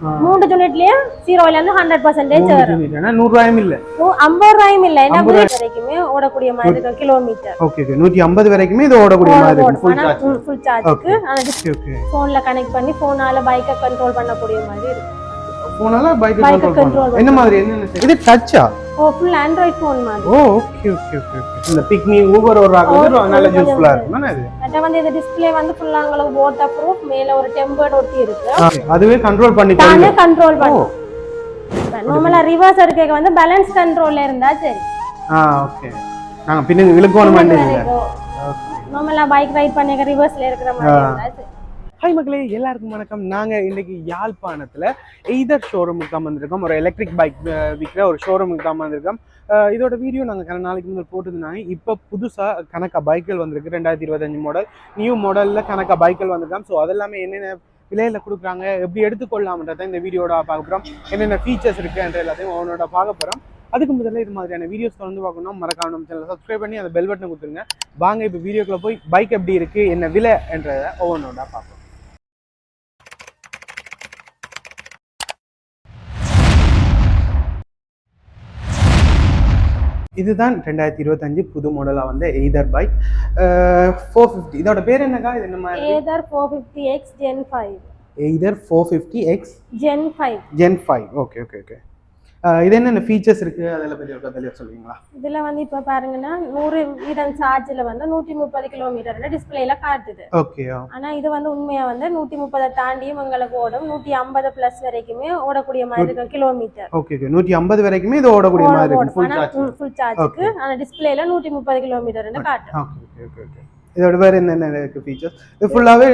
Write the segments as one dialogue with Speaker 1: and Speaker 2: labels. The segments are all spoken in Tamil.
Speaker 1: மூணு யூனிட்லயும் 0ல இருந்து 100% வரும்.
Speaker 2: 100 ரூபாயும் இல்ல,
Speaker 1: 50 ரூபாயும் இல்ல, என்ன வரைக்குமே ஓடக்கூடிய மாதிரி இருக்கு கிலோமீட்டர்.
Speaker 2: ஓகே ஓகே 150 வரைக்குமே இது ஓடக்கூடிய மாதிரி இருக்கு
Speaker 1: ஃபுல் சார்ஜ்க்கு.
Speaker 2: ஓகே
Speaker 1: போன்ல கனெக்ட் பண்ணி போனால பைக்க கண்ட்ரோல் பண்ணக்கூடிய மாதிரி இருக்கு.
Speaker 2: போனால பைக்க கண்ட்ரோல் என்ன மாதிரி இது டச்சா?
Speaker 1: ஃபுல் ஆண்ட்ராய்ட் போன் மாதிரி.
Speaker 2: ஓகே ஓகே ஓகே இந்த பிக்னி ஊபர் ஒரு நல்ல யூஸ்ஃபுல்லா இருக்கும்.
Speaker 1: இது வந்து இந்த டிஸ்ப்ளே வந்து ஃபுல்லா உங்களுக்கு வாட்டர் ப்ரூஃப், மேல ஒரு டெம்பர்ட் ஒட்டி இருக்கு.
Speaker 2: அதுவே கண்ட்ரோல் பண்ணி
Speaker 1: தானே கண்ட்ரோல் பண்ணும். நார்மலா ரிவர்ஸ் இருக்கேக்க வந்து பேலன்ஸ் கண்ட்ரோல்ல இருந்தா சரி.
Speaker 2: ஓகே நாங்க பின்ன இழுக்கணும் மாட்டேங்க.
Speaker 1: நார்மலா பைக் ரைட் பண்ணிக்க ரிவர்ஸ்ல இருக்கிற மாதிரி இருந்தா சரி.
Speaker 2: ஹாய் மக்களே, எல்லாருக்கும் வணக்கம். நாங்கள் இன்றைக்கி யாழ்ப்பாணத்தில் எய்தர் ஷோரூமுக்கு தான் வந்திருக்கோம். ஒரு எலக்ட்ரிக் பைக் விற்கிற ஒரு ஷோரூமுக்கு தான் வந்திருக்கோம். இதோட வீடியோ நாங்கள் கன நாளைக்கு முதல் போட்டிருந்தாங்க. இப்போ புதுசாக கணக்கா பைக்கள் வந்திருக்கு. 2025 மாடல் நியூ மாடலில் கணக்கா பைக்கள் வந்திருக்காங்க. ஸோ அதெல்லாமே என்னென்ன விலையில் கொடுக்குறாங்க, எப்படி எடுத்துக்கொள்ளலாம்ன்றதை இந்த வீடியோட பார்க்க போகிறோம். என்னென்ன ஃபீச்சர்ஸ் இருக்குன்ற எல்லாத்தையும் அவனோட பார்க்க போகிறோம். அதுக்கு முதல்ல இது மாதிரியான வீடியோஸ் தொடர்ந்து பார்க்கணும் மறக்காம நம்ம சேனலை சப்ஸ்கிரைப் பண்ணி அந்த பெல் பட்டனை கொடுத்துருங்க. வாங்க இப்போ வீடியோக்குள்ளே போய் பைக் எப்படி இருக்குது, என்ன விலை என்றதை ஒவ்வொன்றோட பார்ப்போம். இதுதான் 2025 புது மாடலா வந்த எய்தர் பைக் 450. இதோட பேர் என்னக்கா? இது என்ன மாதிரி?
Speaker 1: Either 450X Gen 5.
Speaker 2: Either 450X
Speaker 1: Gen 5.
Speaker 2: Gen 5. Okay okay okay. இது என்னென்ன ஃபீச்சர்ஸ் இருக்கு அதெல்லாம் பத்தி ஒரு தெளிவா சொல்லுவீங்களா?
Speaker 1: இதுல வந்து இப்ப பாருங்கன்னா 100 சார்ஜ்ல வந்து 130 கிலோமீட்டர் டிஸ்பிளேல காட்டுது.
Speaker 2: ஓகே.
Speaker 1: ஆனா இது வந்து உண்மையா வந்து 130 தாண்டியும் உங்களுக்கு ஓடும். 150 பிளஸ் வரைக்குமே ஓடக்கூடிய மாதிரி இருக்கு கிலோமீட்டர்.
Speaker 2: ஓகே ஓகே 150 வரைக்குமே இது ஓடக்கூடிய மாதிரி இருக்கு
Speaker 1: ஃபுல் சார்ஜ்க்கு. ஆனா டிஸ்பிளேல 130 கிலோமீட்டர்னு காட்டுது.
Speaker 2: Okay okay okay. இதோட வேற என்னென்ன இருக்கு ஃபீச்சர்ஸ்? இது ஃபுல்லாவே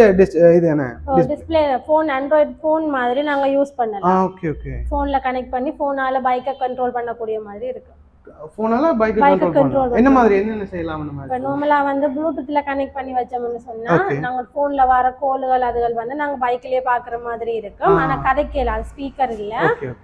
Speaker 2: இது என்ன
Speaker 1: டிஸ்ப்ளே ஃபோன் ஆண்ட்ராய்ட் ஃபோன் மாதிரி நாங்க யூஸ் பண்ணலாம்.
Speaker 2: Okay okay.
Speaker 1: ஃபோன்ல கனெக்ட் பண்ணி ஃபோனால பைக்க கண்ட்ரோல் பண்ணக்கூடிய மாதிரி இருக்கு.
Speaker 2: ஃபோனால பைக் கண்ட்ரோல் என்ன மாதிரி என்னென்ன செய்யலாம்? அந்த மாதிரி
Speaker 1: நார்மலா வந்து ப்ளூடூத்ல கனெக்ட் பண்ணி வச்சோம்னு சொன்னா நாங்க ஃபோன்ல வர கால்கள் அதுகள் வந்து நாங்க பைக்லயே பாக்குற மாதிரி இருக்கும். ஆனா கதைக்கல அது ஸ்பீக்கர் இல்ல,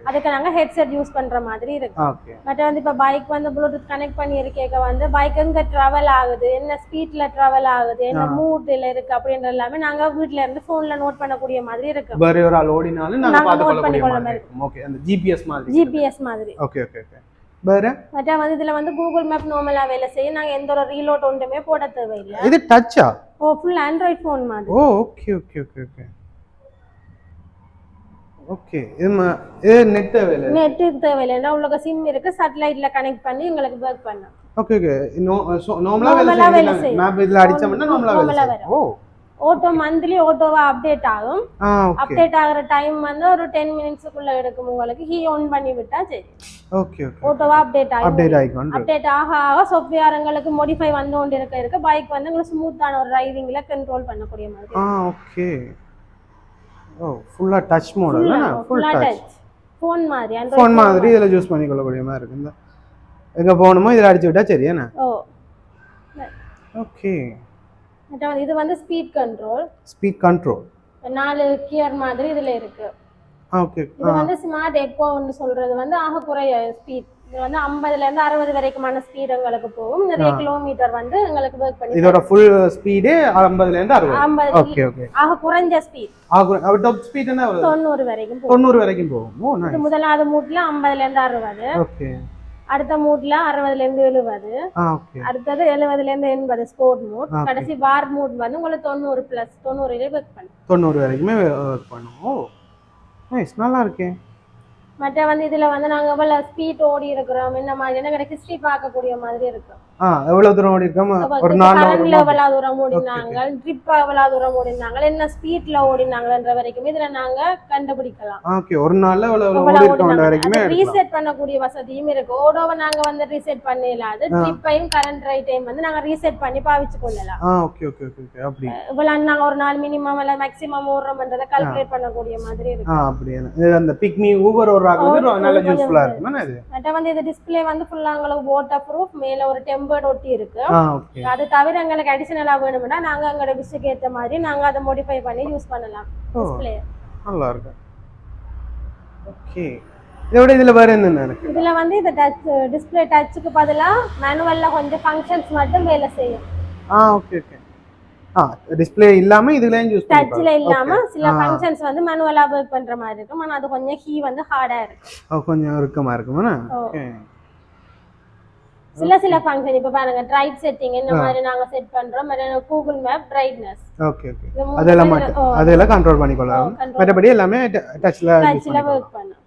Speaker 1: அதுக்கு நாங்க ஹெட்செட் யூஸ் பண்ற மாதிரி இருக்கு. பட் வந்து இப்ப பைக் வந்து ப்ளூடூத் கனெக்ட் பண்ணி இருக்கேக்க வந்து பைக் எங்க டிராவல் ஆகுது, என்ன ஸ்பீட்ல டிராவல் ஆகுது, என்ன மூட்ல இருக்கு அப்படின்ற எல்லாமே நாங்க வீட்ல இருந்து ஃபோன்ல நோட் பண்ணக்கூடிய மாதிரி இருக்கு.
Speaker 2: வேற ஒரு ஆள் ஓடினாலும் நாங்க பாத்து கொள்ள முடியும். ஓகே அந்த ஜிபிஎஸ் மாதிரி. Okay okay okay. வேற
Speaker 1: மற்ற வந்து இதுல வந்து கூகுள் மேப் நார்மலா வேலை செய்யும். நாங்க எந்த ஒரு ரீலோட் ஒன்றுமே போட தேவையில்லை.
Speaker 2: இது டச்சா?
Speaker 1: ஃபுல் ஆண்ட்ராய்ட் ஃபோன் மாதிரி.
Speaker 2: Okay okay okay okay okay. இது நெட் தேவையில்லை.
Speaker 1: நெட் தேவையில்லை. உங்களுக்கு சிம் இருக்கு, சேட்டலைட்ல கனெக்ட் பண்ணி உங்களுக்கு வர்க் பண்ணலாம்.
Speaker 2: Okay okay. நார்மலா வேலை செய்யும். மேப் இதுல அடிச்சோம்னா நார்மலா வேலை செய்யும்.
Speaker 1: ஆட்டோ மந்த்லி ஆட்டோவா அப்டேட் ஆகும். அப்டேட் ஆகுற டைம் வந்து ஒரு 10 மினிட்ஸ்க்குள்ள எடுக்கும். உங்களுக்கு கீ ஆன் பண்ணி விட்டா சரி.
Speaker 2: Okay okay.
Speaker 1: ஆட்டோவா அப்டேட் ஆக ஆக சாஃப்ட்வேர் உங்களுக்கு மாடிஃபை வந்து கொண்டு இருக்க பைக் வந்து உங்களுக்கு ஸ்மூத்தான ஒரு டிரைவிங்ல கண்ட்ரோல் பண்ணக்கூடிய மாதிரி.
Speaker 2: ஓகே. ஃபுல்லா டச் மோடல்ல
Speaker 1: ஃபுல்லா டச் ஃபோன் மாதிரி
Speaker 2: ஆண்ட்ராய்ட் ஃபோன் மாதிரி இதல யூஸ் பண்ணிக்கொள்ளக்கூடிய மாதிரி இருக்கு. எங்க போணுமோ இதல அடிச்சு விட்டா சரி என்ன? ஓகே.
Speaker 1: இது வந்து ஸ்பீட் கண்ட்ரோல். 4 கியர் மாதிரி இதுல இருக்கு.
Speaker 2: ஓகே.
Speaker 1: இது வந்து ஸ்மார்ட் எக்கோ ன்னு சொல்றது வந்து ஆக குறைய ஸ்பீட். இது வந்து 50ல இருந்து 60 வரைக்குமான ஸ்பீட் உங்களுக்கு போகும். நிறைய கிலோமீட்டர் வந்து உங்களுக்கு வர்க் பண்ணி.
Speaker 2: இதோட ஃபுல் ஸ்பீட் 50ல இருந்து 60. Okay okay.
Speaker 1: ஆக குறைஞ்ச ஸ்பீட்.
Speaker 2: டாப் ஸ்பீட் என்ன?
Speaker 1: 90 வரைக்கும் போகும்.
Speaker 2: 90 வரைக்கும் போகும். ஓ நைஸ்.
Speaker 1: இது முதலாவது மூட்ல 50ல இருந்து 60.
Speaker 2: ஓகே.
Speaker 1: அடுத்த மூட்ல 60ல இருந்து 70.
Speaker 2: ஓகே.
Speaker 1: அடுத்தது 70ல இருந்து 80 ஸ்போர்ட் மூட். கடைசி வார் மூட் வந்து உங்களுக்கு 90 பிளஸ் 90 வரை வர்க் பண்ணும்.
Speaker 2: 90 வரைக்குமே வர்க் பண்ணும். ஓ நைஸ், நல்லா இருக்கே.
Speaker 1: மற்ற வந்து இதுல வந்து நாங்க எவ்வளவு ஸ்பீட் ஓடி இருக்கிறோம், இந்த மாதிரி எனக்கு ஹிஸ்டரி பார்க்கக்கூடிய மாதிரி இருக்கும்.
Speaker 2: எவ்வளவு தூரம் ஓடி இருக்கோம், ஒரு நாள்
Speaker 1: எவ்வளவு தூரம் ஓடினாங்க, ட்ரிப் எவ்வளவு தூரம் ஓடினாங்க, என்ன ஸ்பீட்ல ஓடினாங்கன்ற வரைக்கும் இதுல நாங்க கண்டுபிடிக்கலாம்.
Speaker 2: ஓகே. ஒரு நாள்ல எவ்வளவு ஓடி இருக்கோம் வரைக்குமே
Speaker 1: ரீசெட் பண்ணக்கூடிய வசதியும் இருக்கு. ஓடோவை நாங்க வந்து ரீசெட் பண்ணலாது. ட்ரிப்பையும் கரண்ட் ரைட்டையும் வந்து நாங்க ரீசெட் பண்ணி பாவிச்சு கொள்ளலாம்.
Speaker 2: Okay okay okay. அப்படி
Speaker 1: இவ்வளவு நாங்க ஒரு நாள் மினிமம் இல்ல மேக்ஸிமம் ஓடுறோம்ன்றதை கால்குலேட் பண்ணக்கூடிய மாதிரி இருக்கு.
Speaker 2: அப்படியே அந்த பிக்னி ஊபர் ஒரு நல்ல யூஸ்ஃபுல்லா இருக்கும்.
Speaker 1: அது வந்து இந்த டிஸ்ப்ளே வந்து ஃபுல்லா உங்களுக்கு வாட்டர் ப்ரூஃப், மேல ஒரு டெம்பர்ட் ஒட்டி இருக்கு. அது தவிர எங்களுக்கு அடிஷனலா வேணும்னா நாங்க எங்களோட விஷயத்துக்கு ஏற்ற மாதிரி நாங்க அதை மாடிஃபை பண்ணி யூஸ் பண்ணலாம். டிஸ்ப்ளே
Speaker 2: நல்லா இருக்கு. ஓகே. இதோட இதுல வேற என்ன இருக்கு?
Speaker 1: இதுல வந்து இந்த டச் டிஸ்ப்ளே டச்சுக்கு பதிலா மேனுவல்ல கொஞ்சம் ஃபங்க்ஷன்ஸ் மட்டும் வேலை செய்யும்.
Speaker 2: Okay okay. டிஸ்ப்ளே இல்லாம இதுலயும் யூஸ்
Speaker 1: டச்ல இல்லாம சில ஃபங்க்ஷன்ஸ் வந்து மேனுவலா வர்க் பண்ற மாதிரி இருக்கும் ஆனா அது கொஞ்சம் கீ வந்து ஹார்டா இருக்கும்
Speaker 2: கொஞ்சம் இறுக்கமா இருக்குமா
Speaker 1: சில ஃபங்க்ஷன் இப்ப பாருங்க ட்ரைட் செட்டிங் இந்த மாதிரி நாங்க செட் பண்றோம் கூகுள் மேப் பிரைட்னஸ்
Speaker 2: ஓகே அதெல்லாம் கண்ட்ரோல் பண்ணிக்கலாம் மற்றபடி எல்லாமே டச்ல
Speaker 1: வர்க் பண்ணலாம்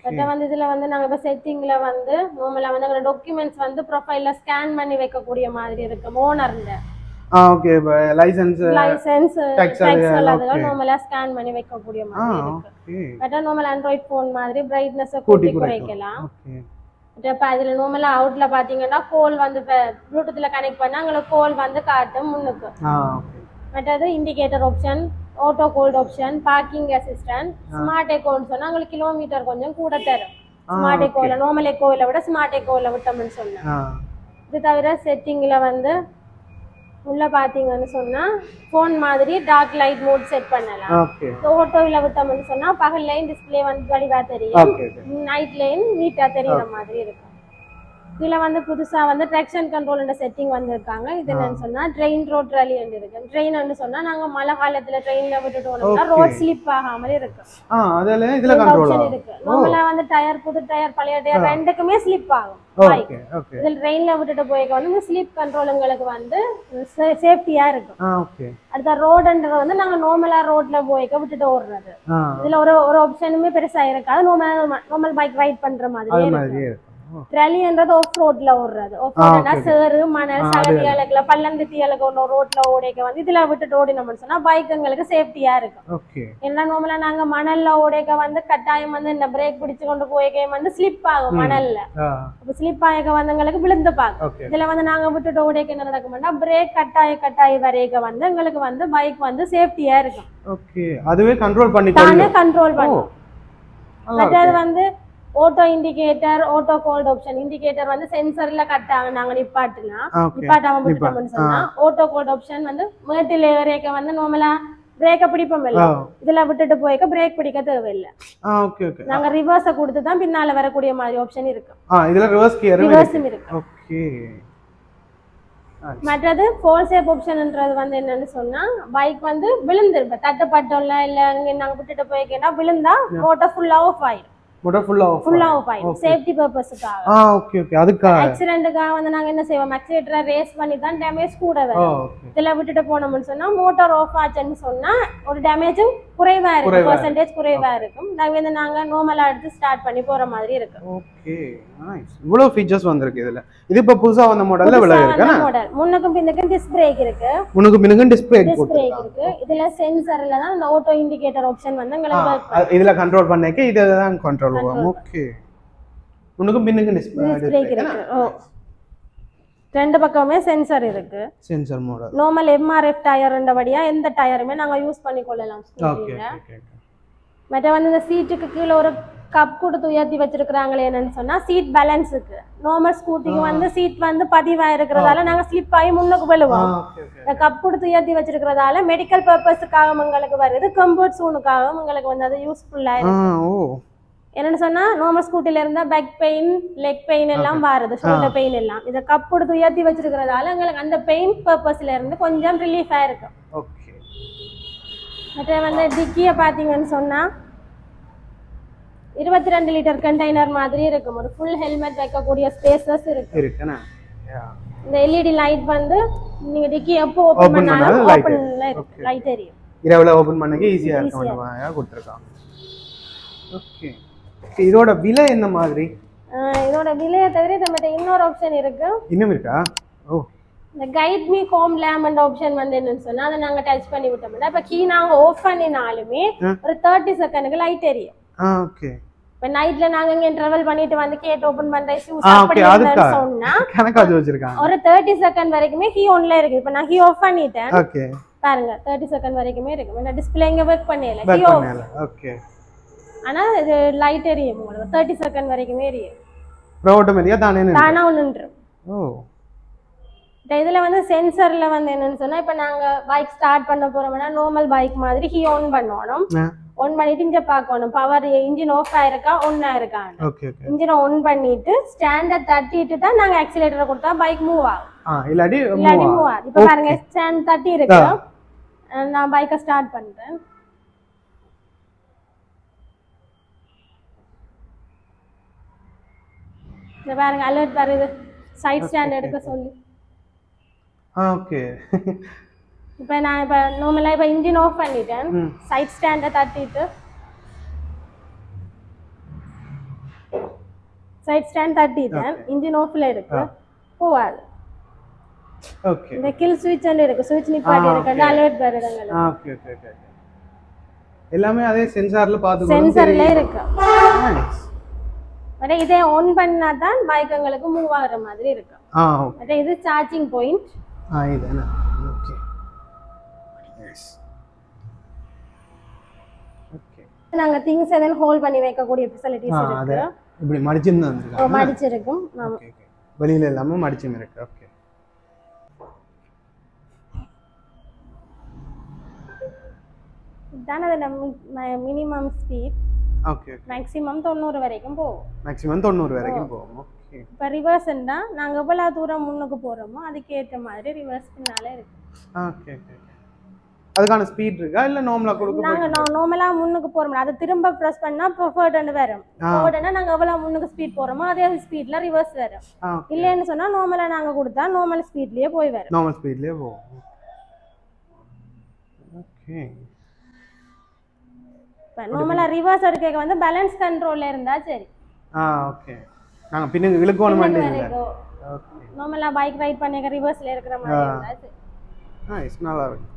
Speaker 1: பட் வந்து இதுல வந்து நாங்க இப்ப செட்டிங்ல வந்து நார்மலா வந்து டாக்குமெண்ட்ஸ் வந்து ப்ரொஃபைல்ல ஸ்கேன் பண்ணி வைக்கக்கூடிய மாதிரி இருக்கும் ஓனர்ல
Speaker 2: ஓகே லைசென்ஸ்
Speaker 1: டாக்ஸ் அதெல்லாம் நார்மலா ஸ்கேன் பண்ணி வைக்கக்கூடிய மாதிரி இருக்கு பட் நார்மல் ஆண்ட்ராய்ட் போன் மாதிரி பிரைட்னஸ் கூட்டி குறைக்கலாம் இப்போ அதுல நார்மலா அவுட்ல பாத்தீங்கன்னா கோல் வந்து ப்ளூடூத்ல கனெக்ட் பண்ணா உங்களுக்கு கோல் வந்து காட்டும் முன்னுக்கு மற்றது indicator option auto gold option parking assistant smart எக்கோன்னு சொன்னா உங்களுக்கு கிலோமீட்டர் கொஞ்சம் கூட தரும் ஸ்மார்ட் எக்கோல நார்மல் எக்கோல விட ஸ்மார்ட் எக்கோல விட்டோம்னு சொன்னா இது தவிர செட்டிங்ல வந்து உள்ள பாத்தீங்கன்னு சொன்னா போன் மாதிரி டார்க் லைட் மோட் செட் பண்ணலாம் ஆட்டோல விட்டோம்னு சொன்னா பகல் லைன் டிஸ்ப்ளே வந்து வடிவா தெரியும் நைட் லைன் நீட்டா தெரியுற மாதிரி இருக்கும் இதுல வந்து புதுசா வந்து ட்ராக்ஷன் கண்ட்ரோல் செட்டிங் வந்திருக்காங்க இது என்னன்னு சொன்னா ட்ரெயின் ரோட் ரலி இருக்கு ட்ரெயின் சொன்னா நாங்க மழை காலத்துல ட்ரெயின்ல விட்டுட்டு போனோம்னா ரோட் ஸ்லிப் ஆகாம இருக்கு
Speaker 2: அதல இதுல கண்ட்ரோல்
Speaker 1: இருக்கு நார்மலா வந்து டயர் புது டயர் பழைய டயர் ரெண்டுக்குமே ஸ்லிப் ஆகும் இதுல ட்ரெயின்ல விட்டுட்டு போய்க்க வந்து ஸ்லிப் கண்ட்ரோல் உங்களுக்கு வந்து சேஃப்டியா இருக்கும் அடுத்த ரோடுன்றது வந்து நாங்க நார்மலா ரோட்ல போய்க்க விட்டுட்டு ஓடுறது இதுல ஒரு ஆப்ஷனுமே பெருசா இருக்காது நார்மல் பைக் ரைட் பண்ற மாதிரி இருக்கு ட்ராலின்றது ஆஃப் ரோட்ல ஓடுறது ஆஃப் ரோட்னா சேறு மணல் சகதி அலகுல பள்ளந்துத்தி அலகு ரோட்ல ஓடைக்க வந்து இதுல விட்டுட்டு ஓடினோம்னு சொன்னா பைக்குங்களுக்கு சேஃப்டியா இருக்கும் ஏன்னா நார்மலா நாங்க மணல்ல ஓடைக்க வந்து கட்டாயம் வந்து இந்த பிரேக் பிடிச்சு கொண்டு போய்க்க வந்து ஸ்லிப் ஆகும் மணல்ல அப்ப ஸ்லிப் ஆக வந்தவங்களுக்கு விழுந்து பாக்கும் இதுல வந்து நாங்க விட்டுட்டு ஓடைக்க என்ன நடக்கும்னா பிரேக் கட்டாய வரைக்க வந்து எங்களுக்கு வந்து பைக் வந்து சேஃப்டியா இருக்கும்
Speaker 2: அதுவே கண்ட்ரோல் பண்ணி
Speaker 1: கண்ட்ரோல் பண்ணும் அது வந்து auto indicator auto gold option indicator வந்து சென்சர்ல கட் ஆகும் நாங்க நிப்பாட்டாம விட்டுட்டோம்னு சொன்னா ஆட்டோ கோல்ட் ஆப்ஷன் வந்து மேட்டில் ஏரியாக்க வந்து நார்மலா பிரேக்க பிடிப்போம் இல்ல இதுல விட்டுட்டு போய்க்க பிரேக் பிடிக்க தேவையில்லை நாங்க ரிவர்ஸ கொடுத்து தான் பின்னால வரக்கூடிய மாதிரி ஆப்ஷன் இருக்கு
Speaker 2: இதுல ரிவர்ஸும்
Speaker 1: இருக்கு மற்றது ஃபோல் சேஃப் ஆப்ஷன்ன்றது வந்து என்னன்னு சொன்னா பைக் வந்து விழுந்துருப்ப தட்டுப்பட்டோம்ல இல்ல நாங்க விட்டுட்டு போய்க்கேன்னா விழுந்தா மோட்டர் ஃபுல்லா ஆஃப் ஆயிடும் ஃபுல்லா ஆஃப் ஆயிடும் சேஃப்டி பர்பஸ்க்காக ஆக்சிடென்ட்காக வந்து நாங்க என்ன செய்வோம் ஆக்சிலேட்டரை ரேஸ் பண்ணி தான் டேமேஜ் கூட வரும் இதுல விட்டுட்டு போனோம்னு சொன்னா மோட்டார் ஆஃப் ஆச்சுன்னு சொன்னா ஒரு டேமேஜும் குறைவா இருக்கும் பெர்சன்டேஜ் குறைவா இருக்கும் நாங்க நார்மலா எடுத்து ஸ்டார்ட் பண்ணி போற மாதிரி இருக்கு
Speaker 2: இவ்வளவு ஃபீச்சர்ஸ் வந்திருக்கு இதுல இது இப்ப புதுசா வந்த மாடல்ல விலை இருக்கு
Speaker 1: மாடல் முன்னுக்கும் பின்னுக்கும் டிஸ்க் பிரேக் இருக்கு
Speaker 2: டிஸ்க் பிரேக்
Speaker 1: இருக்கு இதுல சென்சார்ல தான் அந்த ஆட்டோ இண்டிகேட்டர் ஆப்ஷன் வந்து உங்களுக்கு
Speaker 2: இதுல கண்ட்ரோல் பண்ணிக்க இததான் கண்ட்ரோல் ஆகும் முன்னுக்கும் பின்னுக்கும் டிஸ்க்
Speaker 1: பிரேக் இருக்கு ரெண்டு பக்கமே சென்சார் இருக்கு
Speaker 2: சென்சார் மாடல்
Speaker 1: நார்மல் எம்ஆர்எஃப் டயர்ன்றபடியா எந்த டயருமே நாங்க யூஸ் பண்ணி கொள்ளலாம் மற்ற வந்து இந்த சீட்டுக்கு கீழே ஒரு கப் கொடுத்து உயர்த்தி வச்சிருக்காங்களே என்னன்னு சொன்னா சீட் பேலன்ஸுக்கு நார்மல் ஸ்கூட்டிக்கு வந்து சீட் வந்து பதிவா இருக்கிறதால நாங்க ஸ்லிப் ஆகி முன்னுக்கு விழுவோம் இந்த கப் கொடுத்து உயர்த்தி வச்சிருக்கிறதால மெடிக்கல் பர்பஸுக்காக உங்களுக்கு வருது கம்ஃபர்ட் சூனுக்காக உங்களுக்கு வந்து அது யூஸ்ஃபுல்லா இருக்கு என்னன்னு சொன்னா நார்மல் ஸ்கூட்டில இருந்தா பேக் பெயின் லெக் பெயின் எல்லாம் வருது ஷோல்டர் பெயின் எல்லாம் இத கப் கொடுத்து உயர்த்தி வச்சிருக்கிறதால உங்களுக்கு அந்த பெயின் பர்பஸ்ல இருந்து கொஞ்சம் ரிலீஃபா இருக்கும் மற்ற வந்து டிக்கிய பாத்தீங்கன்னு சொன்னா 22 லிட்டர் கண்டெய்னர் மாதிரி இருக்கும் ஒரு ஃபுல் ஹெல்மெட் வைக்கக்கூடிய ஸ்பேசஸ் இருக்கு இந்த எல்இடி லைட் வந்து நீங்க டிக்கி எப்போ ஓபன் பண்ணாலும் ஓபன்ல இருக்கு லைட் எரியும்
Speaker 2: இரவுல ஓபன் பண்ணக்க ஈஸியா இருக்கும் கொடுத்திருக்காங்க ஓகே இதோட விலை என்ன மாதிரி
Speaker 1: இதோட விலையை தவிர நம்மட்ட இன்னொரு ஆப்ஷன் இருக்கு
Speaker 2: இன்னும் இருக்கா
Speaker 1: இந்த guide me home lamp and option வந்து என்னன்னு சொன்னா அதை நாங்க டச் பண்ணி விட்டோம்னா இப்ப கீ நாங்க ஆஃப் பண்ணினாலுமே ஒரு 30 செகண்டுக்கு லைட் எரியும்
Speaker 2: ஓகே
Speaker 1: இப்ப நைட்ல நாங்க இங்க டிராவல் பண்ணிட்டு வந்து கேட் ஓபன் பண்ற ஷூஸ் அப்படினு சொன்னா
Speaker 2: கணக்கு அது வச்சிருக்காங்க
Speaker 1: ஒரு 30 செகண்ட் வரைக்குமே கீ ஆன்ல இருக்கு இப்ப நான் கீ ஆஃப் பண்ணிட்டேன் ஓகே பாருங்க 30 செகண்ட் வரைக்குமே இருக்கு நான் டிஸ்ப்ளே இங்க வர்க் பண்ணல கீ ஆஃப்
Speaker 2: ஓகே
Speaker 1: ஆனா இது லைட் எரியும் உங்களுக்கு 30 செகண்ட் வரைக்குமே எரியும்
Speaker 2: ஆட்டோமேட்டிக்கா தானா
Speaker 1: நின்றும் இதுல வந்து சென்சர்ல வந்து என்னன்னு சொன்னா இப்ப நாங்க பைக் ஸ்டார்ட் பண்ண போறோம்னா நார்மல் பைக் மாதிரி கீ ஆன் பண்ணணும் ஆன் பண்ணிட்டு இங்க பார்க்கணும் பவர் இன்ஜின் ஆஃப் ஆயிருக்கா ஆன் ஆயிருக்கா.
Speaker 2: Okay okay.
Speaker 1: இன்ஜினை ஆன் பண்ணிட்டு ஸ்டாண்ட தட்டிட்டு தான் நாங்க ஆக்சிலேட்டர் கொடுத்தா பைக் மூவ் ஆகும்.
Speaker 2: இல்லாட்டி
Speaker 1: மூவ் ஆகும். இப்போ பாருங்க ஸ்டாண்ட் தட்டி இருக்கு. நான் பைக்கை ஸ்டார்ட் பண்றேன். இந்த பாருங்க அலர்ட் வருது சைட் ஸ்டாண்ட் எடுக்க சொல்லி.
Speaker 2: ஓகே.
Speaker 1: இப்போ நான் இப்போ நார்மலா இப்போ இன்ஜின் ஆஃப் பண்ணிட்டேன். சைட் ஸ்டாண்டை தட்டிட்டு சைட் ஸ்டாண்ட் தட்டிட்டேன். இன்ஜின் ஆஃப்ல இருக்கு போவாது.
Speaker 2: ஓகே.
Speaker 1: இந்த கில் ஸ்விட்ச் வந்து இருக்கு. ஸ்விட்ச் நிப்பாட்டி இருக்கு. அலர்ட் வருதுங்க.
Speaker 2: Okay okay okay. எல்லாமே அதே சென்சார்ல பாத்து
Speaker 1: சென்சார்ல இருக்கு. நைஸ். அட இதை ஆன் பண்ணா தான் பைக் உங்களுக்கு மூவ் ஆகுற மாதிரி இருக்கு.
Speaker 2: ஓகே.
Speaker 1: அட இது சார்ஜிங் பாயிண்ட்.
Speaker 2: இதுனா. ஓகே. எஸ். ஓகே.
Speaker 1: நாங்க திங்ஸ் எதன் ஹோல்ட் பண்ணி வைக்க கூடிய ஃபெசிலிட்டிஸ் இருக்கு.
Speaker 2: இப்படி மடிச்சிருந்து வந்திருக்காங்க.
Speaker 1: மடிச்சிருக்கும்.
Speaker 2: Okay okay. வெளியில எல்லாமே மடிச்சிருந்து இருக்கு. ஓகே.
Speaker 1: இதான மினிமம் ஸ்பீட்.
Speaker 2: ஓகே.
Speaker 1: மேக்ஸिमम 90 வரைக்கும் போகும்.
Speaker 2: மேக்ஸिमम 90 வரைக்கும் போகும். ஓகே.
Speaker 1: இப்போ ரிவர்ஸ்னா நாங்க எவ்வளவு தூரம் முன்னுக்கு போறோமோ அதுக்கு ஏத்த மாதிரி ரிவர்ஸ் பின்னால இருக்கு.
Speaker 2: Okay okay. அதுக்கான ஸ்பீட் இருக்கா இல்ல நார்மலா கொடுக்க
Speaker 1: நாங்க நார்மலா முன்னுக்கு போறோம். அது திரும்ப பிரஸ் பண்ணா ஃபார்வர்ட்னு வரும். ஃபார்வர்ட்னா நாங்க எவ்வளவு முன்னுக்கு ஸ்பீட் போறோமோ அதே ஸ்பீட்ல ரிவர்ஸ் வரும். இல்லன்னு சொன்னா நார்மலா நாங்க கொடுத்தா நார்மல் ஸ்பீட்லயே போய் வரும்.
Speaker 2: நார்மல் ஸ்பீட்லயே போகும். ஓகே.
Speaker 1: இப்போ நார்மலா ரிவர்ஸ் எடுக்க வந்து பேலன்ஸ் கண்ட்ரோல்ல இருந்தா சரி.
Speaker 2: ஓகே. நாங்க பின்னுக்கு இழுக்கணும் இல்ல.
Speaker 1: ஓகே. நார்மலா பைக் ரைட் பண்ணிக்க ரிவர்ஸ்ல இருக்கிற மாதிரி இருந்தா சரி.
Speaker 2: நைஸ். நல்லா இருக்கு.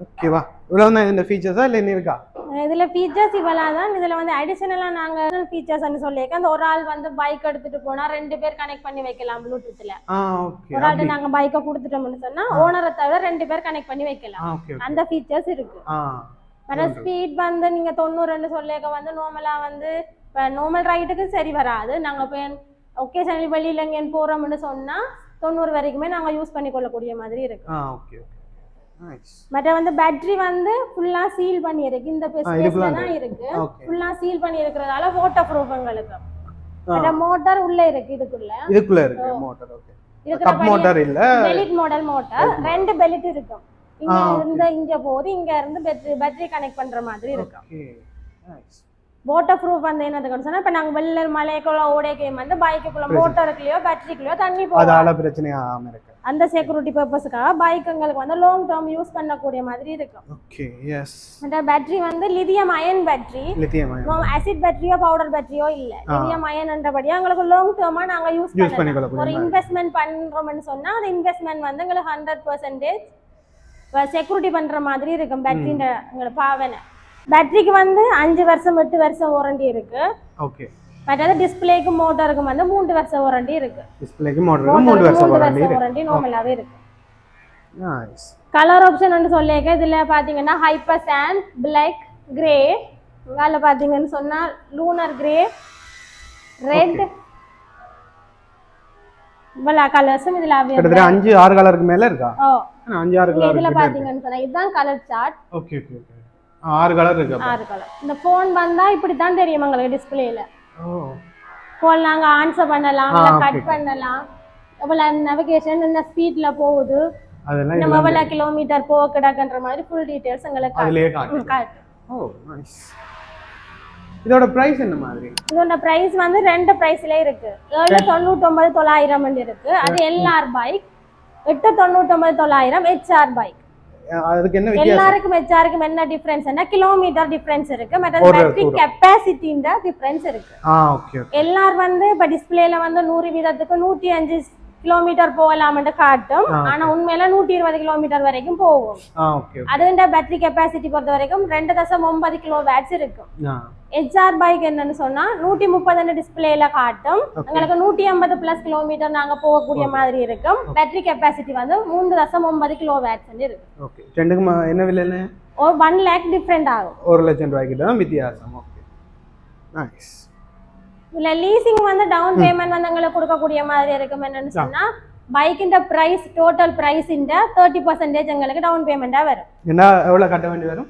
Speaker 2: ஓகேவா. இவ்வளவு தான் இந்த ஃபீச்சர்ஸா இல்ல இன்னும் இருக்கா?
Speaker 1: இதுல ஃபீச்சர்ஸ் இவ்வளவு தான். இதுல வந்து அடிஷனலா நாங்க ஃபீச்சர்ஸ்னு சொல்லிருக்கேன். அந்த ஒரு ஆள் வந்து பைக் எடுத்துட்டு போனா 2 பேர் கனெக்ட் பண்ணி வைக்கலாம் ப்ளூடூத்ல.
Speaker 2: ஓகே.
Speaker 1: ஒரு ஆள் நாங்க பைக்க கொடுத்துட்டோம்னு சொன்னா ஓனரை தவிர 2 பேர் கனெக்ட் பண்ணி வைக்கலாம். அந்த ஃபீச்சர்ஸ் இருக்கு. வேற ஸ்பீட் வந்து நீங்க 90 சொல்லிக்க வந்து நார்மலா வந்து நார்மல் ரைடுக்கு சரி வராது. நாங்க இப்போ ஒகேஷனல் வெளியில எங்கேன்னு போறோம்னு சொன்னா 90 வரைக்குமே நாங்க யூஸ் பண்ணி கொள்ளக்கூடிய மாதிரி இருக்கு.
Speaker 2: Okay okay. நைஸ்.
Speaker 1: மற்ற வந்து பேட்டரி வந்து ஃபுல்லா சீல் பண்ணி இருக்கு. இந்த ஸ்பேஸ்ல தான் இருக்கு. ஃபுல்லா சீல் பண்ணி இருக்கிறதால வாட்டர் ப்ரூஃப் உங்களுக்கு. மற்ற மோட்டார் உள்ள இருக்கு. இதுக்குள்ள
Speaker 2: இருக்கு மோட்டார். ஓகே. கப் மோட்டார் இல்ல.
Speaker 1: பெலிட் மாடல் மோட்டார். 2 பெலிட் இருக்கும். இங்க இருந்து இங்க போகுது. இங்க இருந்து பேட்டரி கனெக்ட் பண்ற மாதிரி இருக்கு.
Speaker 2: ஓகே. நைஸ்.
Speaker 1: வாட்டர் ப்ரூஃப் வந்து என்னதுன்னு சொன்னா இப்ப நாங்க வெள்ள மலைக்குள்ள ஓடேக்கே வந்து பைக்குள்ள மோட்டாருக்குள்ளயோ பேட்டரிக்குள்ளயோ தண்ணி போகும்.
Speaker 2: அதால பிரச்சனை ஆகாம இருக்கு.
Speaker 1: அந்த செக்யூரிட்டி பர்பஸ்க்காக பைக்குங்களுக்கு வந்து லாங் டர்ம் யூஸ் பண்ணக்கூடிய மாதிரி இருக்கும்.
Speaker 2: ஓகே. எஸ்.
Speaker 1: அந்த பேட்டரி வந்து lithium ion battery.
Speaker 2: Lithium ion.
Speaker 1: Acid பேட்டரியோ பவுடர் பேட்டரியோ இல்ல. லித்தியம் அயன்ன்றபடியா உங்களுக்கு லாங் டர்மா நாங்க யூஸ் பண்ணலாம். ஒரு இன்வெஸ்ட்மென்ட் பண்றோம்னு சொன்னா அந்த இன்வெஸ்ட்மென்ட் வந்து உங்களுக்கு 100% செக்யூரிட்டி பண்ற மாதிரி இருக்கும். பேட்டரியோட உங்களுக்கு பாவனை. பேட்டரிக்கு வந்து 5 வருஷம் 8 வருஷம் வாரண்டி இருக்கு.
Speaker 2: ஓகே.
Speaker 1: மற்றது டிஸ்ப்ளேக்கு மோட்டாருக்கு வந்து 3 வருஷம் வாரண்டி இருக்கு.
Speaker 2: டிஸ்ப்ளேக்கு மோட்டாருக்கு 3 வருஷம் வாரண்டி
Speaker 1: நார்மலாவே இருக்கு.
Speaker 2: நைஸ்.
Speaker 1: கலர் ஆப்ஷன் வந்து சொல்லிருக்க. இதுல பாத்தீங்கன்னா ஹைப்பர் சாண்ட், பிளாக், கிரே. இங்கால பாத்தீங்கன்னு சொன்னா லூனர் கிரே, ரெட், இவ்வளவு கலர்ஸும் இதுல
Speaker 2: கிட்டத்தட்ட 5-6 கலருக்கு மேல இருக்கா? 5-6 கலர்.
Speaker 1: இதுல பாத்தீங்கன்னு சொன்னா இதுதான் colour chart.
Speaker 2: Okay okay okay. 6 colour இருக்கு.
Speaker 1: 6 கலர். இந்த போன் வந்தா இப்படி தான் தெரியும் உங்களுக்கு டிஸ்ப்ளேல. போன் நாங்க ஆன்சர் பண்ணலாம், இல்ல கட் பண்ணலாம். எவ்வளவு நேவிகேஷன் என்ன ஸ்பீட்ல போகுது,
Speaker 2: அதெல்லாம்
Speaker 1: நம்ம எவ்வளவு கிலோமீட்டர் போக கிடக்குன்ற மாதிரி ஃபுல் டீடைல்ஸ் உங்களுக்கு
Speaker 2: அதுலயே காட்டுது. ஓ நைஸ். இதோட பிரைஸ் என்ன மாதிரி?
Speaker 1: இதோட பிரைஸ் வந்து 2 பிரைஸ்ல இருக்கு. 799,900 இருக்கு. அது எல்ஆர் பைக். 899,900 HR bike.
Speaker 2: அதுக்கு என்ன வித்தியாசம்?
Speaker 1: எல்லாருக்கும் ஹெச்ஆருக்கு என்ன டிஃபரன்ஸ்னா கிலோமீட்டர் டிஃபரன்ஸ் இருக்கு. மற்ற பேட்டரி கெபாசிட்டின்ற டிஃபரன்ஸ் இருக்கு.
Speaker 2: Okay okay.
Speaker 1: எல்ஆர் வந்து இப்ப டிஸ்ப்ளேல வந்து 100 வீதத்துக்கு 105 கிலோமீட்டர் போகலாம்னு காட்டும். ஆனா உண்மையில 120 கிலோமீட்டர் வரைக்கும் போகும். அதுண்ட பேட்டரி கெபாசிட்டி பொறுத்த வரைக்கும் 2.9 கிலோ வாட்ஸ் இருக்கும். ஹெச்ஆர் பைக் என்னன்னு சொன்னா 130 டிஸ்பிளேல காட்டும். உங்களுக்கு 180 பிளஸ் கிலோமீட்டர் நாங்க போகக்கூடிய மாதிரி இருக்கும். பேட்டரி கெபாசிட்டி வந்து 3.9 கிலோ வாட்ஸ் இருக்கு.
Speaker 2: ஓகே. ரெண்டுக்கும் என்ன விலைன்னு?
Speaker 1: 1 lakh டிஃபரண்ட் ஆகும்.
Speaker 2: 1 லட்சம் ரூபாய்க்கு தான் வித்தியாசம். Okay nice.
Speaker 1: இல்ல லீசிங் வந்து டவுன் பேமெண்ட் வந்து உங்களுக்கு கொடுக்கக்கூடிய மாதிரி இருக்கும். என்னன்னு சொன்னா பைக்கிന്റെ பிரைஸ் டோட்டல் பிரைஸ் இந்த 30% உங்களுக்கு டவுன் பேமெண்டா வரும்.
Speaker 2: என்ன எவ்வளவு கட்ட வேண்டி வரும்?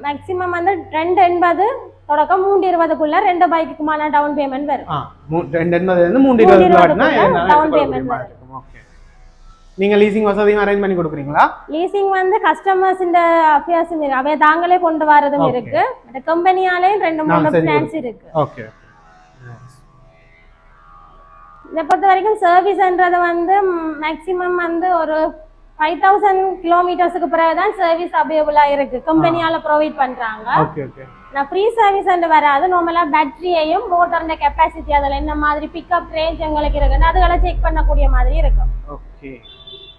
Speaker 1: மேக்ஸிமம் வந்து 280 தொடக்கம் 320க்குள்ள 2 பைக்குக்குமான டவுன் பேமெண்ட் வரும்.
Speaker 2: 280 இருந்து 320
Speaker 1: டவுன் பேமெண்ட் வரும்.
Speaker 2: ஓகே. நீங்க லீசிங் வசதியும் அரேஞ்ச் பண்ணி கொடுக்குறீங்களா?
Speaker 1: லீசிங் வந்து கஸ்டமர்ஸ் இந்த அஃபேர்ஸ் அவை தாங்களே கொண்டு வரதும் இருக்கு. அந்த கம்பெனியாலே 2-3 பிளான்ஸ் இருக்கு.
Speaker 2: ஓகே.
Speaker 1: இதை பொறுத்த வரைக்கும் சர்வீஸ்ன்றது வந்து மேக்ஸிமம் வந்து ஒரு 5000 கிலோமீட்டர்ஸ்க்கு பிறகுதான் சர்வீஸ் அவைலபிளா இருக்கு. கம்பெனியால ப்ரொவைட் பண்றாங்க.
Speaker 2: Okay okay.
Speaker 1: நான் ஃப்ரீ சர்வீஸ் வராது. நார்மலா பேட்டரியையும் மோட்டரோட கெப்பாசிட்டி அதில் என்ன மாதிரி பிக்கப் ரேஞ்ச் எங்களுக்கு இருக்குன்னு அதுகளை செக் பண்ணக்கூடிய மாதிரி இருக்கும்.
Speaker 2: ஓகே.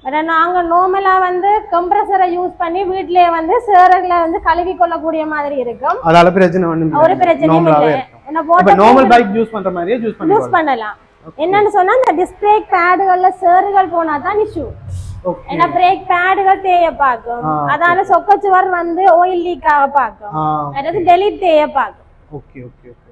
Speaker 1: பட் நாங்க நார்மலா வந்து கம்ப்ரஸரை யூஸ் பண்ணி வீட்லயே வந்து சேறுகளை வந்து கழுவி கொள்ளக்கூடிய மாதிரி இருக்கும்.
Speaker 2: அதால பிரச்சனை ஒண்ணும்
Speaker 1: ஒரு பிரச்சனையும் இல்லை.
Speaker 2: என்ன நார்மல் பைக் யூஸ் பண்ற மாதிரியே யூஸ்
Speaker 1: பண்ணலாம். என்னன்னு சொன்னா இந்த டிஸ்பிளே பேடுகள்ல சேறுகள் போனா தான் இஷ்யூ. ஏன்னா பிரேக் பேடுகள் தேய பார்க்கும். அதால சொக்கச்சுவர் வந்து ஆயில் லீக் ஆக பார்க்கும். அதாவது டெலிட் தேய பார்க்கும்.
Speaker 2: Okay okay okay.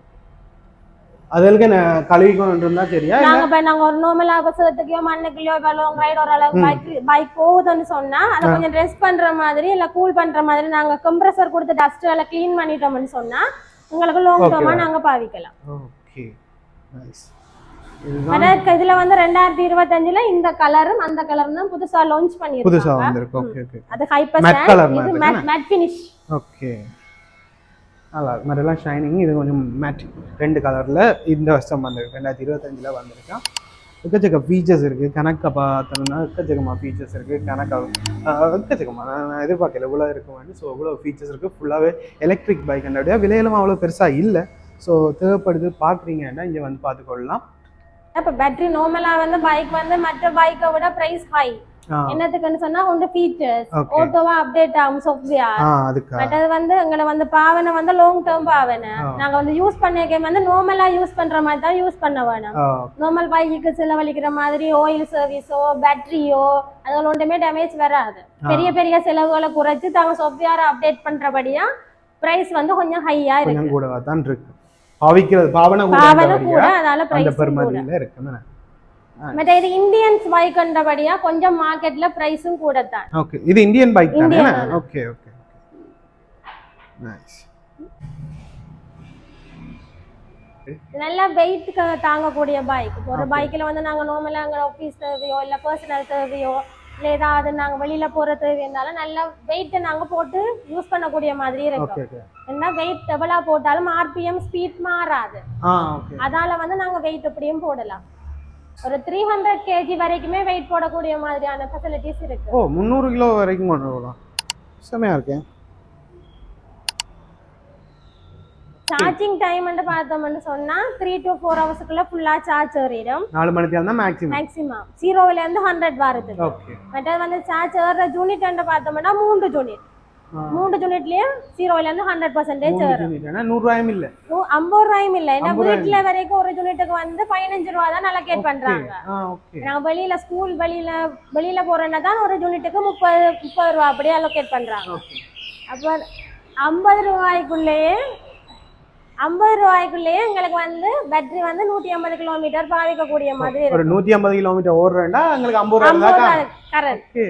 Speaker 2: அதற்கு கழுவி கொண்டு இருந்தா சரியா?
Speaker 1: நாங்க ஒரு நார்மலா அவசரத்துக்கோ மண்ணுக்குள்ளோ லாங் ரைட் ஒரு அளவு பைக் போகுதுன்னு சொன்னா அதை கொஞ்சம் ரெஸ்ட் பண்ற மாதிரி இல்ல கூல் பண்ற மாதிரி நாங்க கம்ப்ரஸர் கொடுத்து டஸ்ட் எல்லாம் கிளீன் பண்ணிட்டோம்னு சொன்னா உங்களுக்கு லாங் டேர்மா நாங்க பாவிக்கலாம்.
Speaker 2: Okay nice.
Speaker 1: இதுல வந்து 2025ல இந்த கலரும் அந்த கலரும் தான் புதுசா லான்ச் பண்ணிருக்காங்க.
Speaker 2: புதுசா வந்திருக்கு. Okay okay.
Speaker 1: அது ஹைப்பர் ஸ்டாண்ட், இது மேட் ஃபினிஷ்.
Speaker 2: ஓகே. நல்லா மரெல்லாம் ஷைனிங். இது கொஞ்சம் மேட் ரெண்டு கலர்ல இந்த வருஷம் வந்திருக்கு. 2025ல வந்திருக்கு. எக்கச்சக்க ஃபீச்சர்ஸ் இருக்கு. கணக்க பார்த்தோம்னா எக்கச்சக்கமா ஃபீச்சர்ஸ் இருக்கு. எக்கச்சக்கமா நான் எதிர்பார்க்கல இவ்வளோ இருக்குமான்னு. ஸோ இவ்வளோ ஃபீச்சர்ஸ் இருக்கு. ஃபுல்லாவே எலக்ட்ரிக் பைக். விலையிலும் அவ்வளோ பெருசா இல்லை. ஸோ தேவைப்படுது பார்க்குறீங்கன்னா இங்கே வந்து பார்த்துக்கொள்ளலாம்.
Speaker 1: இப்ப பேட்டரி நார்மலா வந்து பைக் வந்து மற்ற பைக்கை விட பிரைஸ் ஹை. என்னத்துக்குன்னு சொன்னா உங்க ஃபீச்சர்ஸ் ஆட்டோவா அப்டேட் ஆகும் சாஃப்ட்வேர். பட் அது வந்து எங்களை வந்து பாவனை வந்து லாங் டேர்ம் பாவனை. நாங்க வந்து யூஸ் பண்ணிக்க வந்து நார்மலா யூஸ் பண்ற மாதிரி தான் யூஸ் பண்ண வேணும். நார்மல் பைக்கு செலவழிக்கிற மாதிரி ஆயில் சர்வீஸோ பேட்டரியோ அதோட ஒன்றுமே டேமேஜ் வராது. பெரிய பெரிய செலவுகளை குறைச்சு தாங்க சாஃப்ட்வேரை அப்டேட் பண்றபடியா பிரைஸ் வந்து கொஞ்சம் ஹையா இருக்கு.
Speaker 2: பாவனை
Speaker 1: கூட அதால பிரைஸ்
Speaker 2: பெருமதியில இருக்கு.
Speaker 1: மற்ற இது இந்தியன்ஸ் பைக் கண்டபடியா கொஞ்சம் மார்க்கெட்ல பிரைஸும் கூட தான்.
Speaker 2: ஓகே. இது இந்தியன் பைக் தானே? Okay okay. நைஸ்.
Speaker 1: நல்ல வெயிட் தாங்கக்கூடிய பைக். ஒரு பைக்ல வந்து நாங்க நார்மலா அங்க ஆபீஸ் தேவையோ இல்ல பர்சனல் தேவையோ இல்ல ஏதாவது நாங்க வெளியில போற தேவை இருந்தாலும் நல்ல வெயிட் நாங்க போட்டு யூஸ் பண்ணக்கூடிய மாதிரி இருக்கும். என்ன வெயிட் டபுளா போட்டாலும் ஆர்பிஎம் ஸ்பீட் மாறாது. அதால வந்து நாங்க வெயிட் எப்படியும் போடலாம். ஒரு 300 kg வரைக்குமே வெயிட் போடக்கூடிய மாதிரியான ஃபெசிலிட்டிஸ் இருக்கு.
Speaker 2: 300 கிலோ வரைக்கும் கொண்டு போகலாம். செமையா இருக்கு.
Speaker 1: சார்ஜிங் டைம் வந்து பார்த்தோம்னு சொன்னா 3 to 4 ஹவர்ஸ்க்குள்ள ஃபுல்லா சார்ஜ் ஏறிடும்.
Speaker 2: 4 மணி நேரம் தான்
Speaker 1: மேக்ஸிமம் 0ல இருந்து 100 வருது.
Speaker 2: ஓகே.
Speaker 1: மற்ற வந்து சார்ஜ் ஏற யூனிட் வந்து பார்த்தோம்னா 3 யூனிட். 3 யூனிட்லயே 0ல இருந்து 100% ஏறும்.
Speaker 2: 100 ரூபாயும் இல்ல.
Speaker 1: 50 ரூபாயும் இல்ல. ஏன்னா வீட்ல வரைக்கும் ஒரு யூனிட்டுக்கு வந்து 15 ரூபாய் தான் அலோகேட் பண்றாங்க. நாங்க வெளியில ஸ்கூல் வெளியில போறேன்னா தான் ஒரு யூனிட்டுக்கு 30 ரூபாய் அப்படியே அலோகேட் பண்றாங்க. அப்ப 50 ரூபாய்க்குள்ளேயே எங்களுக்கு வந்து பேட்டரி வந்து 150 கிலோமீட்டர் பாவிக்கக்கூடிய மாதிரி
Speaker 2: ஒரு 150 கிலோமீட்டர் ஓடுறேன்னா எங்களுக்கு 50 ரூபாய்
Speaker 1: கரெக்ட்.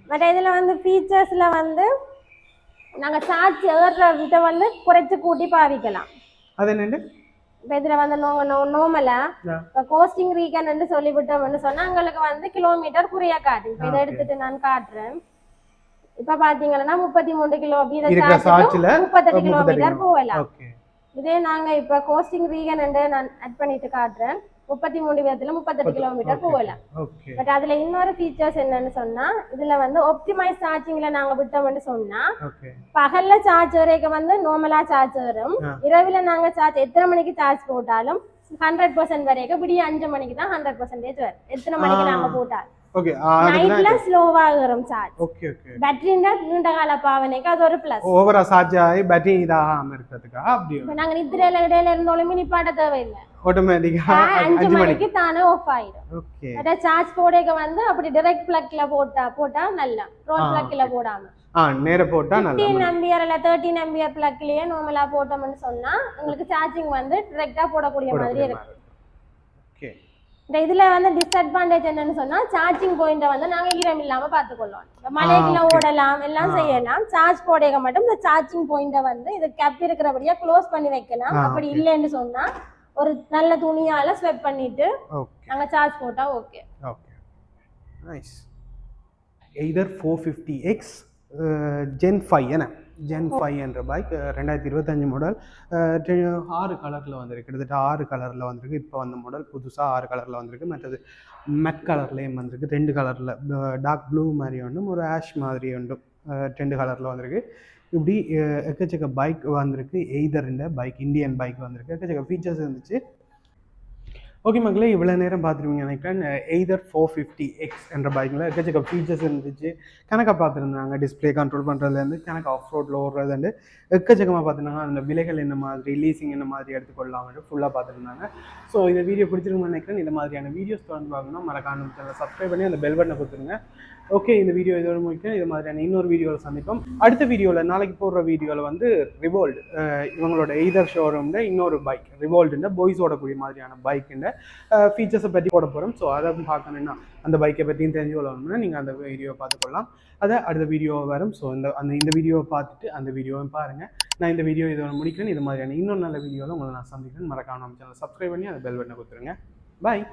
Speaker 1: பட் இதுல வந்து ஃபீச்சர்ஸ்ல வந்து நாங்க சார்ஜ் ஏறுற வித வந்து குறைச்சு கூட்டி பாவிக்கலாம்.
Speaker 2: அது என்னண்டு
Speaker 1: இப்போ இதுல வந்து நார்மலா கோஸ்டிங் ரீகன் சொல்லிவிட்டோம்னு சொன்னா எங்களுக்கு வந்து கிலோமீட்டர் குறைய காட்டு. இப்போ இதை எடுத்துட்டு நான் காட்டுறேன். இப்ப பாத்தீங்கன்னா 33 கிலோ வீத சார்ஜ்ல 38 கிலோமீட்டர் போகலாம். இதே நாங்க இப்ப கோஸ்டிங் ரீகன் நான் ஆட் பண்ணிட்டு காட்டுறேன். 33 விதத்துல 38 கிலோமீட்டர் போகலாம். பட் அதுல இன்னொரு ஃபீச்சர்ஸ் என்னன்னு சொன்னா இதுல வந்து ஆப்டிமைஸ் சார்ஜிங்ல நாங்க விட்டோம்னு சொன்னா பகல்ல சார்ஜ் வரைக்க வந்து நார்மலா சார்ஜ் வரும். இரவுல நாங்க சார்ஜ் எத்தனை மணிக்கு சார்ஜ் போட்டாலும் 100% வரைக்கும் விடிய 5 மணிக்கு தான் 100% வரும். எத்தனை மணிக்கு நாங்க போட்டாலும் நைட்ல ஸ்லோவா வரும் சார்ஜ். பேட்டரினா நீண்ட கால பாவனைக்கு அது ஒரு பிளஸ்.
Speaker 2: ஓவரா சார்ஜ் ஆகி பேட்டரி இதாகாம இருக்கிறதுக்கு அப்படியே
Speaker 1: நாங்க நித்திரையில இடையில இருந்தாலும் நிப்பாட்ட தேவையில்லை.
Speaker 2: ஆட்டோமேட்டிக்கா
Speaker 1: 5 மணிக்கு தானே ஆஃப் ஆயிடும்.
Speaker 2: ஓகே.
Speaker 1: அத சார்ஜ் போடேக்க வந்து அப்படி டைரக்ட் பிளக்ல போட்டா நல்லா. ரோல் பிளக்ல போடாம
Speaker 2: நேரா போட்டா நல்லா.
Speaker 1: 15 ஆம்பியர் இல்ல 13 ஆம்பியர் பிளக்லயே நார்மலா போட்டோம்னு சொன்னா உங்களுக்கு சார்ஜிங் வந்து டைரக்ட்டா போடக்கூடிய மாதிரி இருக்கு.
Speaker 2: ஓகே.
Speaker 1: இந்த இதுல வந்து டிஸ்அட்வான்டேஜ் என்னன்னு சொன்னா சார்ஜிங் பாயிண்ட வந்து நாங்க ஈரம் இல்லாம பாத்துக்கொள்ளோம். மலைக்குள்ள ஓடலாம் எல்லாம் செய்யலாம். சார்ஜ் போடையக மட்டும் இந்த சார்ஜிங் பாயிண்ட வந்து இது கேப் இருக்கிறபடியா க்ளோஸ் பண்ணி வைக்கலாம். அப்படி இல்லைன்னு சொன்னா ஒரு நல்ல துணியால ஸ்வெப் பண்ணிட்டு நாங்க சார்ஜ் போட்டா okay.
Speaker 2: Okay nice. Either 450X Gen 5 என்ன Gen 5 என்ற பைக் 2025 மாடல் 6 கலரில் வந்திருக்கு. கிட்டத்தட்ட 6 கலரில் வந்திருக்கு. இப்போ வந்த மாடல் புதுசாக 6 கலரில் வந்திருக்கு. மற்றது மெட் கலர்லேயும் வந்திருக்கு. 2 கலரில் டார்க் ப்ளூ மாதிரி ஒன்றும் ஒரு ஆஷ் மாதிரி ஒன்றும் 2 கலரில் வந்திருக்கு. இப்படி எக்கச்சக்க பைக் வந்திருக்கு. எய்தர் இந்த பைக் இந்தியன் பைக் வந்திருக்கு. எக்கச்சக்க ஃபீச்சர்ஸ் இருந்துச்சு. ஓகே மக்களே, இவ்வளோ நேரம் பார்த்துருவீங்க நினைக்கிறேன். எய்தர் 450X என்ற பைக்கில் எக்கச்சக்க ஃபீச்சர்ஸ் இருந்துச்சு. கணக்காக பார்த்துருந்தாங்க. டிஸ்பிளே கண்ட்ரோல் பண்ணுறதுலேருந்து கணக்கு ஆஃப் ரோட்டில் ஓடுறதுண்டு எக்கச்சக்கமாக பார்த்துருந்தாங்க. அதில் விலைகள் என்ன மாதிரி, லீசிங் என்ன மாதிரி எடுத்துக்கொள்ளலாம்னு ஃபுல்லாக பார்த்துருந்தாங்க. ஸோ இந்த வீடியோ பிடிச்சிருக்குன்னு நினைக்கிறேன். இந்த மாதிரியான வீடியோஸ் தொடர்ந்து பார்க்கணும் மறக்காம சேனலை சப்ஸ்கிரைப் பண்ணி அந்த பெல் பட்டனை கொடுத்துருங்க. ஓகே, இந்த வீடியோ இதோட முடிக்கிறேன். இது மாதிரியான இன்னொரு வீடியோவில் சந்திப்போம். அடுத்த வீடியோவில் நாளைக்கு போடுற வீடியோவில் வந்து ரிவோல்ட் இவங்களோட எய்தர் ஷோரூம்ல இன்னொரு பைக் ரிவோல்டுன்ற பாய்ஸ் ஓடக்கூடிய மாதிரியான பைக்குன்ற ஃபீச்சர்ஸை பற்றி போட போகிறோம். ஸோ அதை பார்க்கணுன்னா அந்த பைக்கை பற்றியும் தெரிஞ்சு கொள்ளணும்னா நீங்கள் அந்த வீடியோவை பார்த்துக்கொள்ளலாம். அதை அடுத்த வீடியோ வரும். ஸோ இந்த வீடியோவை பார்த்துட்டு அந்த வீடியோவை பாருங்கள். நான் இந்த வீடியோ இதோட முடிக்கிறேன். இது மாதிரியான இன்னொரு நல்ல வீடியோவில் உங்களை நான் சந்திக்கிறேன். மறக்காம நம்ம சேனலை சப்ஸ்கிரைப் பண்ணி அந்த பெல் பட்டனை கொடுத்துருங்க. பாய்.